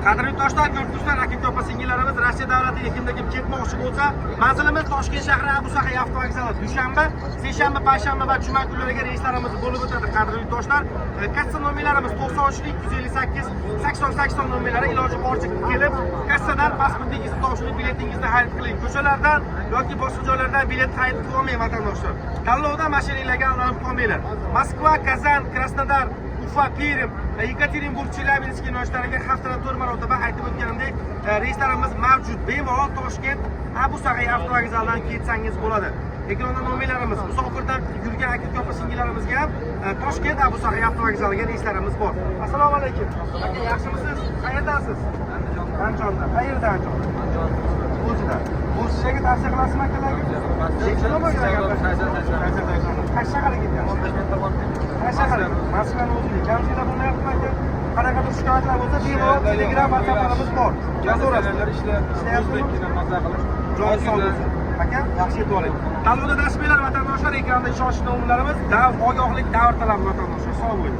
Qadrli do'stlar, ko'ribsizlar, aka opa singillarimiz Rossiya davlatiga kimda kim ketmoqchi bo'lsa, manzilimiz Toshkent shahri Abu Sahiy avtovokzali. Dushanba, seshanba, payshanba va juma kunlariga reyslarimiz bo'lib o'tadi. Qadrli do'stlar, kassa nomerlarimiz 93 258 8080 nomerlari iloji boricha kelib, kassadan pasportingizni topshirib, biletingizni xarid qiling. Ko'chalardan yoki boshqa joylardan bilet xarid qilib olmang vatandoshlar. Tanlovdan mashinalarga aldanib qolmanglar. Moskva, Kazan, Krasnodar, Ufa, Perm, Yekaterinburg, Chelyabinsk yo'nalishlariga haftada 4 marotaba aytib o'tganimdek reyslarimiz mavjud. Bemalol Toshkent Abu Sahiy avtovokzalidan ketsangiz bo'ladi. Ekranda nomerlarimiz, musofirdan yurgan aka opa singillarimizga ham Toshkent Abu Sahiy avtovokzaliga reyslarimiz bor. Assalomu alaykum. Aka, yaxshimisiz? Qayerdasiz? Andijonda. Qayerda Andijon? O'zidan. Bu sizga tavsiya qilasizmi akalarga? Qaysi shaharga ketyapsiz? Shahar, Moskvani o'zida kamchiliklar bo'lmayaptimi aka? Qanaqa bir shikoyatlar bo'lsa, bemalol Telegram, WhatsApplarimiz bor. Yozaveralar, ishlayaptimi? Jon sog' bo'lsin. Aka, yaxshi yetib oling. Tanlovda nasib etar vatandoshlar, ekranda ishonchli nomerlarimiz, ogohlik davr talabi vatandoshlar. Sog' bo'ling.